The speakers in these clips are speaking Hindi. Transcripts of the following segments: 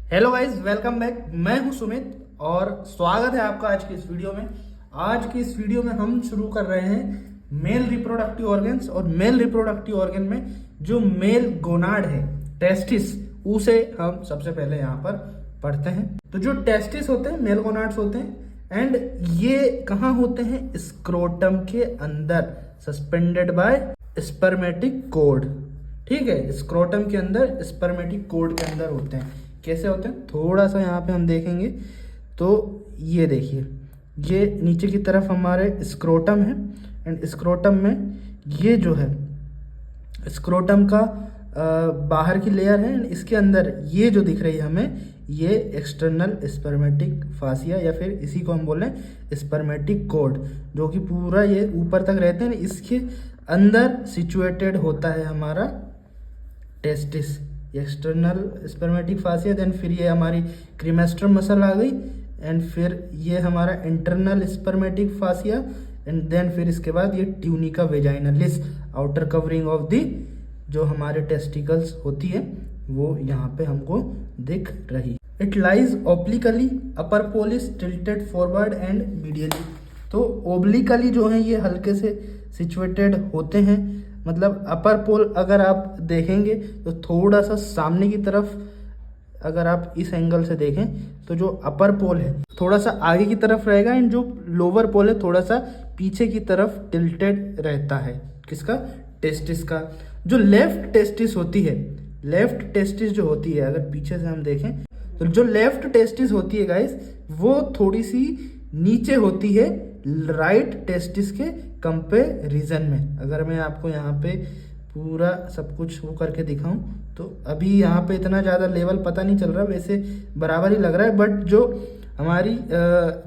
Hello guys, welcome back. मैं हूं सुमित और स्वागत है आपका आज की इस वीडियो में। आज की इस वीडियो में हम शुरू कर रहे हैं मेल रिप्रोडक्टिव ऑर्गन्स। और मेल रिप्रोडक्टिव ऑर्गन में जो मेल गोनाड है, टेस्टिस, उसे हम सबसे पहले यहाँ पर पढ़ते हैं। तो जो टेस्टिस होते हैं, मेल गोनाड्स होते हैं, एंड ये कहाँ होते हैं? स्क्रोटम के अंदर, सस्पेंडेड बाय स्पर्मेटिक कोड। ठीक है, स्क्रोटम के अंदर, स्पर्मेटिक कोड के अंदर होते हैं। कैसे होते हैं थोड़ा सा यहाँ पे हम देखेंगे तो ये देखिए, ये नीचे की तरफ हमारे स्क्रोटम है, एंड स्क्रोटम में ये जो है स्क्रोटम का बाहर की लेयर है, एंड इसके अंदर ये जो दिख रही है हमें, ये एक्सटर्नल स्पर्मेटिक फासिया, या फिर इसी को हम बोलें स्पर्मेटिक कोड, जो कि पूरा ये ऊपर तक रहते हैं। इसके अंदर सिचुएटेड होता है हमारा testis, external spermatic fascia. Then फिर ये हमारी क्रीमेस्ट्रम मसल आ गई, एंड फिर ये हमारा internal spermatic fascia, and then फिर इसके बाद ये tunica vaginalis, outer covering of the जो हमारे टेस्टिकल्स होती है, वो यहाँ पे हमको दिख रही। It lies obliquely, upper pole is tilted forward and medially. तो ओब्लिकली जो है ये हल्के से सिचुएटेड होते हैं, मतलब अपर पोल अगर आप देखेंगे तो थोड़ा सा सामने की तरफ, अगर आप इस एंगल से देखें तो जो अपर पोल है थोड़ा सा आगे की तरफ रहेगा, एंड जो लोअर पोल है थोड़ा सा पीछे की तरफ टिल्टेड रहता है। किसका? टेस्टिस का। जो लेफ्ट टेस्टिस होती है, लेफ्ट टेस्टिस जो होती है, अगर पीछे से हम देखें तो जो लेफ्ट टेस्टिस होती है गाइस, वो थोड़ी सी नीचे होती है राइट टेस्टिस के कंपैरिजन में। अगर मैं आपको यहाँ पे पूरा सब कुछ वो करके दिखाऊं तो अभी यहाँ पे इतना ज़्यादा लेवल पता नहीं चल रहा, वैसे बराबर ही लग रहा है, बट जो हमारी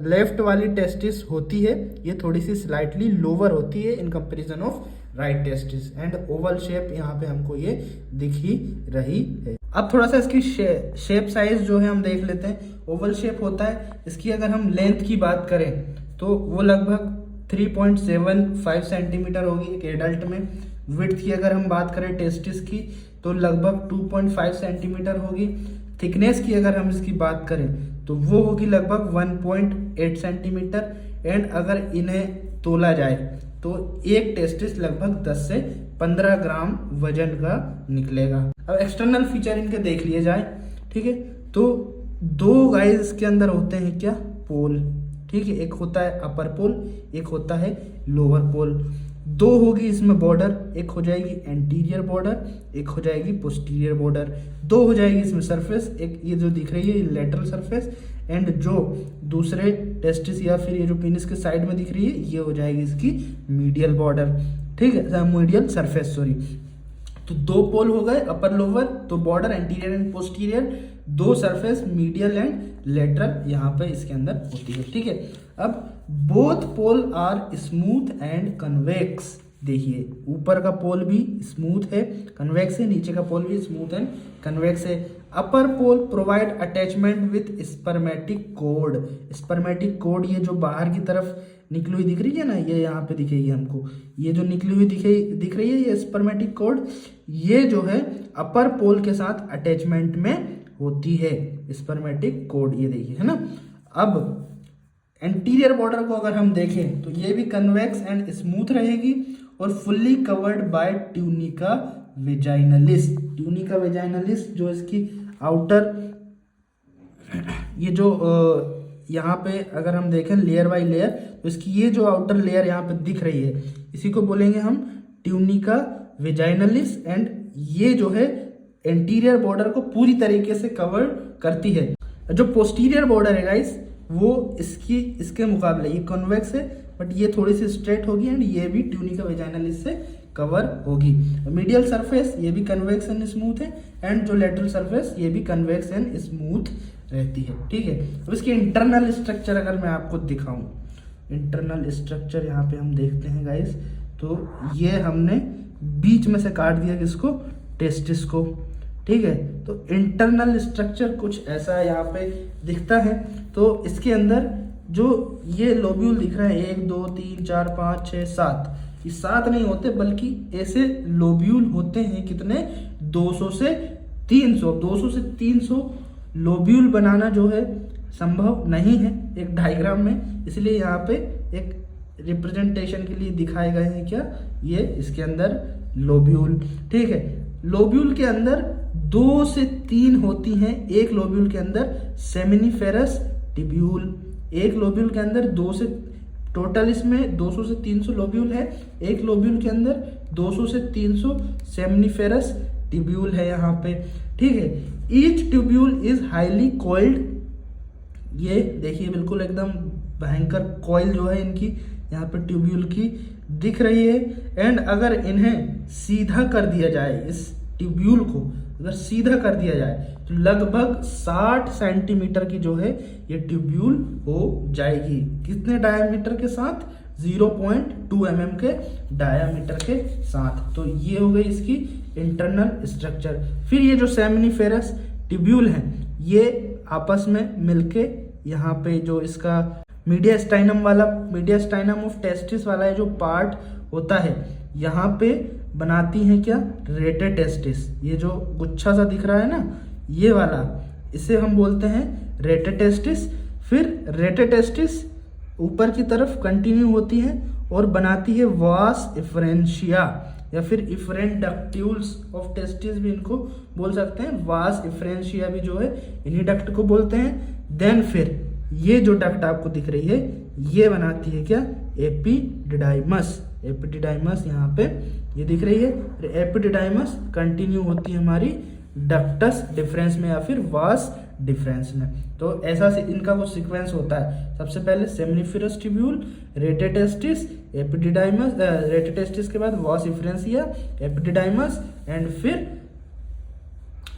लेफ्ट वाली टेस्टिस होती है ये थोड़ी सी स्लाइटली लोअर होती है in comparison of right testis, and Oval shape यहाँ पे हमको ये दिख ही रही है। अब थोड़ा सा इसकी शेप साइज जो है हम देख लेते हैं। ओवल शेप होता है। इसकी अगर हम लेंथ की बात करें तो वो लगभग 3.75 सेंटीमीटर होगी एक एडल्ट में। विड्थ की अगर हम बात करें टेस्टिस की तो लगभग 2.5 सेंटीमीटर होगी। थिकनेस की अगर हम इसकी बात करें तो वो होगी लगभग 1.8 सेंटीमीटर, एंड अगर इन्हें तोला जाए तो एक टेस्टिस लगभग 10 से 15 ग्राम वजन का निकलेगा। अब एक्सटर्नल फीचर इनके देख लिए जाए, ठीक है, तो दो गाइस के अंदर होते हैं क्या? पोल। ठीक है, एक होता है अपर पोल, एक होता है लोअर पोल। दो होगी इसमें बॉर्डर, एक हो जाएगी एंटीरियर बॉर्डर, एक हो जाएगी पोस्टीरियर बॉर्डर। दो हो जाएगी इसमें सरफेस, एक ये जो दिख रही है ये लेटरल सरफेस, एंड जो दूसरे टेस्टिस या फिर ये जो पेनिस के साइड में दिख रही है ये हो जाएगी इसकी मीडियल बॉर्डर। ठीक है, मीडियल सरफेस, सॉरी। तो दो पोल हो गए, अपर लोअर, तो बॉर्डर एंटीरियर एंड पोस्टीरियर, दो सरफेस मीडियल एंड लेटरल यहाँ पे इसके अंदर होती है। ठीक है, अब both pole are smooth and convex. देखिए ऊपर का पोल भी स्मूथ है, कन्वेक्स है, नीचे का पोल भी स्मूथ एंड कन्वेक्स है। Upper pole provide attachment with spermatic cord. Spermatic cord ये जो बाहर की तरफ निकली हुई दिख रही है ना, ये यहाँ पे दिखेगी हमको, ये जो निकली हुई दिख रही है ये स्पर्मेटिक कोड, ये जो है अपर पोल के साथ अटैचमेंट में होती है स्पर्मेटिक कोड, ये देखिए, है ना। अब एंटीरियर बॉर्डर को अगर हम देखें तो ये भी कन्वेक्स एंड स्मूथ रहेगी और fully covered by tunica vaginalis. Tunica vaginalis जो इसकी आउटर, ये जो यहाँ पे अगर हम देखें लेयर बाय लेयर, तो इसकी ये जो आउटर लेयर यहाँ पे दिख रही है इसी को बोलेंगे हम ट्यूनिका वेजाइनलिस, एंड ये जो है एंटीरियर बॉर्डर को पूरी तरीके से कवर करती है। जो पोस्टीरियर बॉर्डर है गाइस, वो इसके मुकाबले ये कॉन्वेक्स है, बट ये थोड़ी सी स्ट्रेट होगी, एंड ये भी ट्यूनिका वेजाइनलिस से कवर होगी। मीडियल सरफेस ये भी कन्वेक्स एंड स्मूथ है, एंड जो लेटरल सरफेस ये भी कन्वेक्स एंड स्मूथ रहती है। ठीक है, अब इसकी इंटरनल स्ट्रक्चर अगर मैं आपको दिखाऊं, इंटरनल स्ट्रक्चर यहाँ पे हम देखते हैं गाइस, तो ये हमने बीच में से काट दिया किसको? टेस्टिस को। ठीक है, तो इंटरनल स्ट्रक्चर कुछ ऐसा यहाँ पे दिखता है। तो इसके अंदर जो ये लोब्यूल दिख रहा है 1 2 3 4 5 6 7, ये 7 नहीं होते बल्कि ऐसे लोब्यूल होते हैं कितने? 200 से 300 200 से 300 लोब्यूल बनाना जो है संभव नहीं है एक डायग्राम में, इसलिए यहाँ पे एक रिप्रेजेंटेशन के लिए दिखाए गए हैं क्या, ये इसके अंदर लोब्यूल। ठीक है, लोब्यूल के अंदर 2 से 3 होती हैं, एक लोब्यूल के अंदर सेमिनिफेरस ट्यूब्यूल, एक लोब्यूल के अंदर 2 से, टोटल इसमें 200 से 300 लोब्यूल है, एक लोब्यूल के अंदर 200 से 300 सेमिनिफेरस ट्यूब्यूल है यहाँ पे। ठीक है, each tubule is highly coiled, ये देखिए बिल्कुल एकदम भयंकर कॉइल जो है इनकी यहाँ पे ट्यूब्यूल की दिख रही है। एंड अगर इन्हें सीधा कर दिया जाए, इस ट्यूब्यूल को अगर सीधा कर दिया जाए तो लगभग 60 सेंटीमीटर की जो है ये ट्यूब्यूल हो जाएगी। कितने डायामीटर के साथ? 0.2 mm के डायामीटर के साथ। तो ये हो गई इसकी इंटरनल स्ट्रक्चर। फिर ये जो सेमिनिफेरस ट्यूब्यूल हैं ये आपस में मिलके यहाँ पे जो इसका मीडियास्टाइनम ऑफ टेस्टिस वाला है जो पार्ट होता है यहाँ पे बनाती हैं क्या, रेटेटेस्टिस। ये जो गुच्छा सा दिख रहा है ना ये वाला, इसे हम बोलते हैं रेटेटेस्टिस। फिर रेटेटेस्टिस ऊपर की तरफ कंटिन्यू होती है और बनाती है वास इफरेंशिया या फिर इफरेंट डक्ट्यूल्स ऑफ टेस्टिस भी इनको बोल सकते हैं। वास इफरेंशिया भी जो है इन्हीं डक्ट को बोलते हैं। देन फिर ये जो डक्ट आपको दिख रही है ये बनाती है क्या, एपिडिडाइमस। एपिडिडाइमस यहाँ पे ये दिख रही है। एपिडिडाइमस कंटिन्यू होती है हमारी डक्टस डिफरेंस में या फिर वास डिफरेंस में। तो ऐसा से इनका कुछ सीक्वेंस होता है। सबसे पहले seminiferous tubule, rete testis, epididymis, rete testis के बाद वास इफरेंशिया, एपिडिडाइमस एंड फिर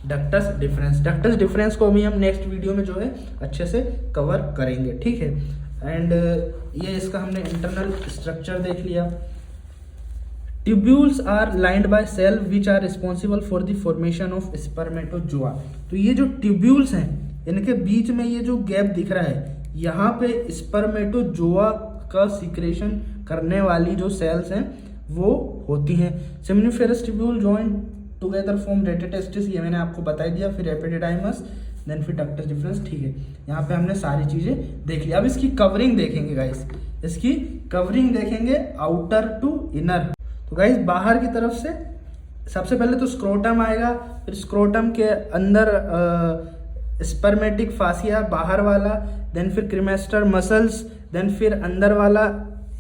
डक्टस डिफरेंस। डक्टस डिफरेंस को भी हम नेक्स्ट वीडियो में जो है अच्छे से कवर करेंगे। ठीक है, एंड ये इसका हमने इंटरनल स्ट्रक्चर देख लिया। Tubules are lined by cell which are responsible for the formation of spermatozoa. तो ये जो ट्यूब्यूल्स हैं इनके बीच में ये जो गैप दिख रहा है यहाँ पे स्पर्मेटोजोआ का सीक्रेशन करने वाली जो सेल्स हैं वो होती हैं। Seminiferous tubule joint together form rete testis, ये मैंने आपको बता दिया। फिर एपिडिडाइमस, देन फिर डक्टस डिफरेंस। ठीक है, यहाँ पे हमने सारी चीजें देख ली। अब इसकी कवरिंग देखेंगे गाइस, इसकी कवरिंग देखेंगे आउटर टू इनर। तो गाइस बाहर की तरफ से सबसे पहले तो स्क्रोटम आएगा, फिर स्क्रोटम के अंदर स्पर्मेटिक फासिया बाहर वाला, देन फिर क्रीमेस्टर मसल्स, देन फिर अंदर वाला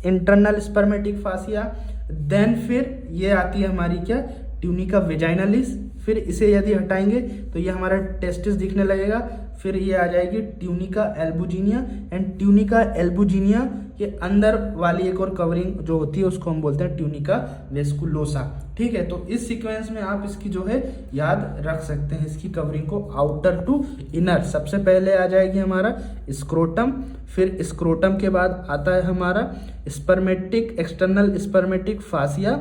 इंटरनल स्पर्मेटिक फासिया, देन फिर ये आती है हमारी क्या, ट्यूनिका वेजाइनलिस। फिर इसे यदि हटाएंगे तो ये हमारा टेस्टिस दिखने लगेगा। फिर ये आ जाएगी tunica albuginea, and tunica albuginea के अंदर वाली एक और कवरिंग जो होती है उसको हम बोलते हैं ट्यूनिका वेस्कुलोसा। ठीक है, तो इस सीक्वेंस में आप इसकी जो है याद रख सकते हैं इसकी कवरिंग को, आउटर टू इनर। सबसे पहले आ जाएगी हमारा स्क्रोटम, फिर स्क्रोटम के बाद आता है हमारा spermatic, external spermatic fascia,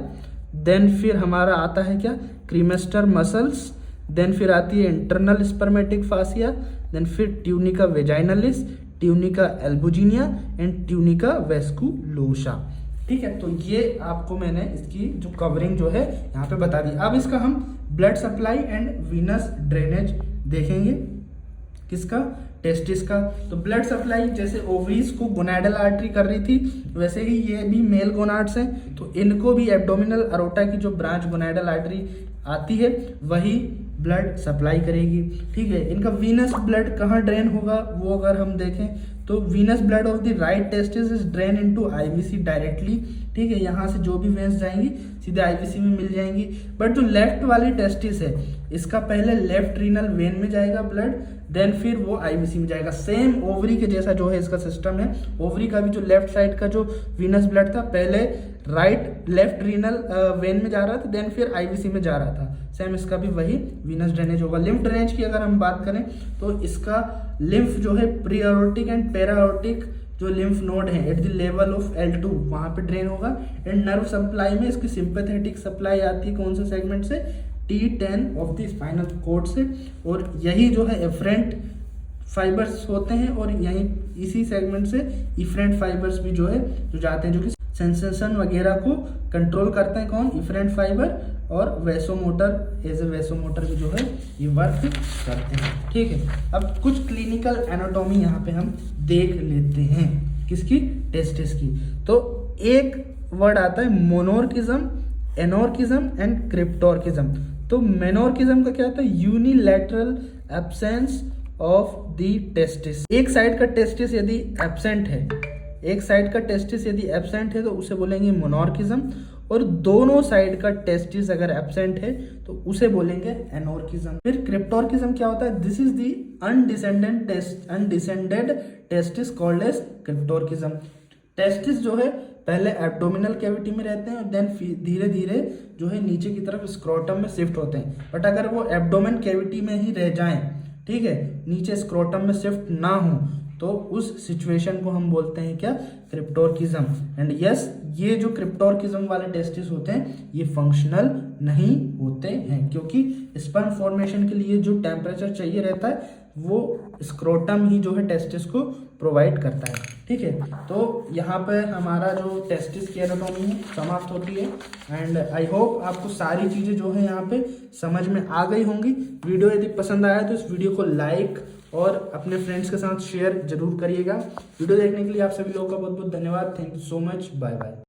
then फिर हमारा आता है क्या, क्रीमेस्टर मसल्स, देन फिर आती है इंटरनल स्पर्मेटिक फासिया, देन फिर tunica vaginalis, tunica albuginea and tunica vasculosa. ठीक है, तो ये आपको मैंने इसकी जो कवरिंग जो है यहाँ पे बता दी। अब इसका हम blood supply and Venus drainage देखेंगे। किसका, टेस्टिस का। तो ब्लड सप्लाई जैसे ओवरीज को गोनाडल आर्टरी कर रही थी वैसे ही ये भी मेल गोनाड्स हैं, तो इनको भी एब्डोमिनल अरोटा की जो ब्रांच गोनाडल आर्टरी आती है वही ब्लड सप्लाई करेगी। ठीक है, इनका वीनस ब्लड कहाँ ड्रेन होगा वो अगर हम देखें तो venous blood of the right testis is drain into IVC directly. ठीक है, यहाँ से जो भी वेंस जाएंगी सीधे आईवीसी में मिल जाएंगी। बट जो लेफ्ट वाली टेस्टिस है इसका पहले लेफ्ट रीनल वेन में जाएगा ब्लड, देन फिर वो आईवीसी में जाएगा। सेम ओवरी के जैसा जो है इसका सिस्टम है। ओवरी का भी जो लेफ्ट साइड का जो वीनस ब्लड था पहले राइट लेफ्ट रीनल वेन में जा रहा था, देन फिर आईवीसी में जा रहा था। सेम इसका भी वही वीनस ड्रेनेज होगा। लिम्फ ड्रेनेज की अगर हम बात करें तो इसका लिम्फ जो है प्री एरोटिक एंड पेरा एरोटिक जो लिम्फ नोड है at the level of L2 वहां पे ड्रेन होगा। एंड नर्व सप्लाई में इसकी सिंपैथेटिक सप्लाई आती है कौन से सेगमेंट से, T10 of the spinal cord से, और यही जो है एफरेंट फाइबर्स होते हैं और यही इसी सेगमेंट से इफरेंट फाइबर्स भी जो है जो जाते हैं, जो कि सेंसेशन वगैरह को कंट्रोल करते हैं। कौन, इफरेंट फाइबर, और वेसोमोटर एज ए वेसोमोटर भी जो है ये वर्क करते हैं। ठीक है, अब कुछ क्लिनिकल एनाटॉमी यहाँ पे हम देख लेते हैं, किसकी, टेस्टिस की। तो एक वर्ड आता है मोनोर्किज्म, एनोर्किज्म एंड क्रिप्टोर्किज्म। तो मेनोर्किज्म का क्या होता है, unilateral absence of the testis. एक साइड का टेस्टिस यदि एब्सेंट है, एक साइड का टेस्टिस यदि एब्सेंट है तो उसे बोलेंगे मोनोर्किज्म, और दोनों साइड का टेस्टिस अगर एब्सेंट है तो उसे बोलेंगे एनोर्किज्म। फिर क्रिप्टोर्किज्म क्या होता है, this is the undescended testis called as cryptorchism. Testis जो है पहले एब्डोमिनल कैविटी में रहते हैं, देन धीरे धीरे जो है नीचे की तरफ स्क्रोटम में शिफ्ट होते हैं। बट अगर वो एब्डोमेन कैविटी में ही रह जाएं, ठीक है, नीचे स्क्रोटम में शिफ्ट ना हो, तो उस सिचुएशन को हम बोलते हैं क्या, क्रिप्टोर्किज्म। एंड यस, ये जो क्रिप्टोर्किज्म वाले टेस्टिस होते हैं ये फंक्शनल नहीं होते हैं, क्योंकि स्पर्म फॉर्मेशन के लिए जो टेम्परेचर चाहिए रहता है वो स्क्रोटम ही जो है टेस्टिस को प्रोवाइड करता है। ठीक है, तो यहाँ पे हमारा जो टेस्टिस की एनाटॉमी है समाप्त होती है। एंड आई होप आपको सारी चीज़ें जो है यहाँ पे समझ में आ गई होंगी। वीडियो यदि पसंद आया तो इस वीडियो को लाइक और अपने फ्रेंड्स के साथ शेयर जरूर करिएगा। वीडियो देखने के लिए आप सभी लोगों का बहुत बहुत धन्यवाद। Thank you so much, bye bye.